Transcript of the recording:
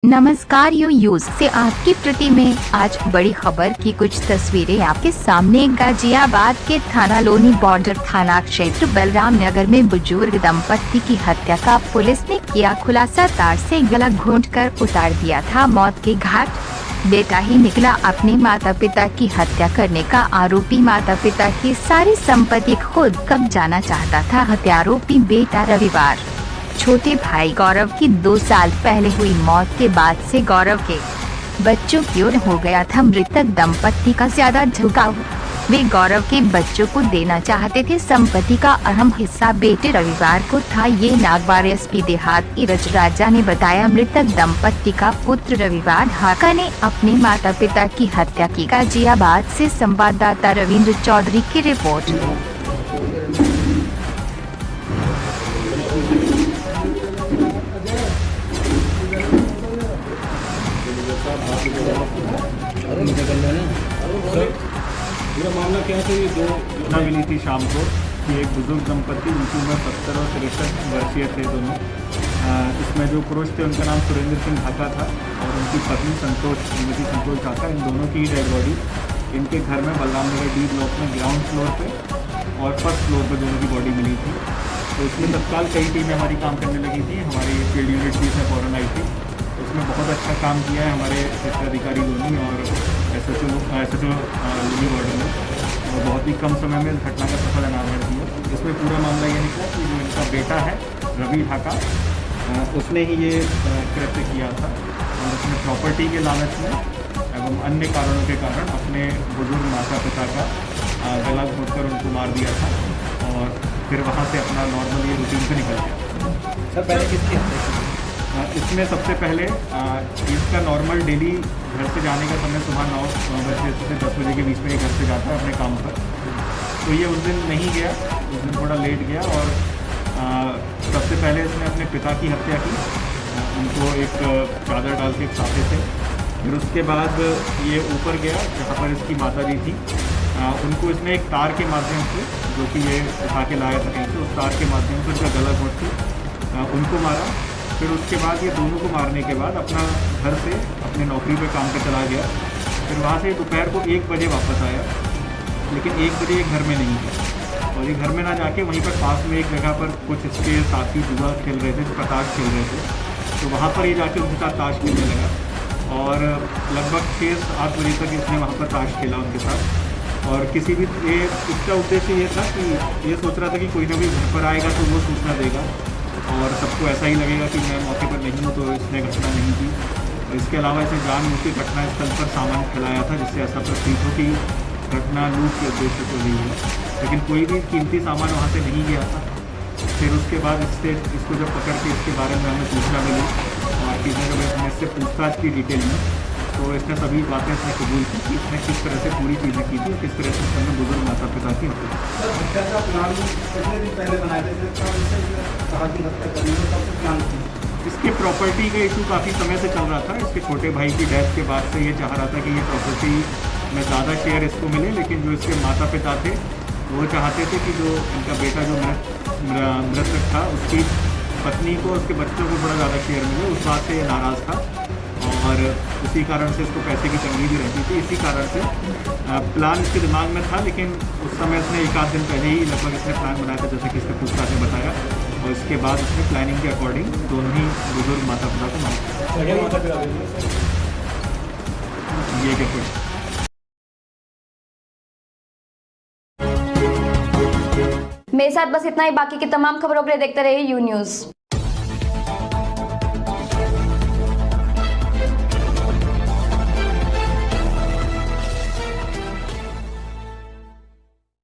नमस्कार यूज से आपकी प्रति में आज बड़ी खबर की कुछ तस्वीरें आपके सामने। गाजियाबाद के थाना लोनी बॉर्डर थाना क्षेत्र बलराम नगर में बुजुर्ग दंपत्ति की हत्या का पुलिस ने किया खुलासा। तार से गला घोंटकर उतार दिया था मौत के घाट। बेटा ही निकला अपने माता पिता की हत्या करने का आरोपी। माता पिता की सारी संपत्ति खुद कब्जाना चाहता था हत्यारोपी बेटा। रविवार छोटे भाई गौरव की 2 साल पहले हुई मौत के बाद से गौरव के बच्चों की ओर हो गया था मृतक दंपत्ति का ज्यादा झुकाव। वे गौरव के बच्चों को देना चाहते थे संपत्ति का अहम हिस्सा बेटे। रविवार को था ये। नागवार एसपी देहात ईरज राजा ने बताया मृतक दंपत्ति का पुत्र रविवार ढाका ने अपने माता पिता की हत्या की। गाजियाबाद से संवाददाता रविंद्र चौधरी की रिपोर्ट। पूरा मामला क्या है? ये 2 घटना मिली थी शाम को कि एक बुजुर्ग दंपत्ति उनकी उम्र 70 और 63 वर्षीय थे दोनों। इसमें जो पुरुष थे उनका नाम सुरेंद्र सिंह ढाका था और उनकी पत्नी श्रीमती संतोष ढाका। इन दोनों की डेड बॉडी इनके घर में बलराम नगर डी ब्लॉक में ग्राउंड फ्लोर पे और फर्स्ट फ्लोर पे दोनों की बॉडी मिली थी। तो इसमें तत्काल कई टीमें हमारी काम करने लगी थी। हमारी फील्ड यूनिट भी इसमें फौरन आई थी। उसमें बहुत अच्छा काम किया है हमारे क्षेत्राधिकारी लोनी और एसएचओ लोनी बॉर्डर में, और बहुत ही कम समय में इस घटना का सफल अनावरण किया। इसमें पूरा मामला ये निकला कि जो इनका बेटा है रवि ढाका, उसने ही ये कृत्य किया था और उसने प्रॉपर्टी के लालच में एवं अन्य कारणों के कारण अपने बुजुर्ग माता पिता का गला घोंटकर उनको मार दिया था और फिर वहाँ से अपना नॉर्मल ये रूटीन से निकल गया। सर पहले किसकी हत्या की? इसमें सबसे पहले इसका नॉर्मल डेली घर से जाने का समय सुबह 9 बजे से 10 बजे के बीच में ये घर से जाता है अपने काम पर। तो ये उस दिन नहीं गया, उस दिन थोड़ा लेट गया और सबसे पहले इसने अपने पिता की हत्या की। उनको एक चादर डाल के साथे थे। फिर उसके बाद ये ऊपर गया जहाँ पर इसकी माता जी थी। उनको इसने एक तार के माध्यम से, जो कि ये उठा के लाया था कहीं से, उस तार के माध्यम से उनका गला घोंट के उनको मारा। फिर उसके बाद ये दोनों को मारने के बाद अपना घर से अपने नौकरी पे काम पे चला गया। फिर वहाँ से दोपहर को 1 बजे वापस आया, लेकिन 1 बजे ये घर में नहीं गया और ये घर में ना जाके वहीं पर पास में एक जगह पर कुछ इसके साथी जुआ खेल रहे थे, ताश खेल रहे थे। तो वहाँ पर ये जाके उनके साथ ताश खेलने लगा और लगभग 6-7 बजे तक इसने वहाँ पर ताश खेला उनके साथ। और किसी भी इसका उद्देश्य ये था कि ये सोच रहा था कि कोई ना कोई घर पर आएगा तो वो सूचना देगा और सबको ऐसा ही लगेगा कि मैं मौके पर नहीं हूँ तो इसने घटना नहीं की। और इसके अलावा इसने जानबूझ के घटनास्थल पर सामान फैलाया था जिससे ऐसा प्रतीत हो कि घटना लूट के उद्देश्य से हुई है, लेकिन कोई भी कीमती सामान वहाँ से नहीं गया था। फिर उसके बाद इसको जब पकड़ के इसके बारे में हमें सूचना मिली और किसी ने जब इससे पूछताछ की डिटेल में, तो इसने सभी बातें इसने कबूल की कि इसने किस तरह से पूरी चीज़ें की थी और किस तरह से इसने बुजुर्ग माता पिता की हत्या। सर हत्या का प्लान कितने दिन पहले बनाए थे? कहा कि हत्या करने का कब से प्लान थी? इसके प्रॉपर्टी का इशू काफ़ी समय से चल रहा था। इसके छोटे भाई की डेथ के बाद से ये चाह रहा था कि ये प्रॉपर्टी में ज़्यादा शेयर इसको मिले, लेकिन जो इसके माता पिता थे वो चाहते थे कि जो इनका बेटा जो मृतक था उसकी पत्नी को, उसके बच्चों को थोड़ा ज़्यादा शेयर मिले। उस बात से ये नाराज़ था और उसी कारण से इसको पैसे की तंगी भी रहती थी। इसी कारण से प्लान इसके दिमाग में था, लेकिन उस समय इसने 1 आध दिन पहले ही लगभग इसने प्लान बनाया था, जैसे कि इसने पूछताछ में बताया। और इसके बाद उसने प्लानिंग के अकॉर्डिंग दोनों ही बुजुर्ग माता पिता को मारा। ये क्या कुछ मेरे साथ बस इतना ही। बाकी की तमाम खबरों के लिए देखते रहिए यू न्यूज़।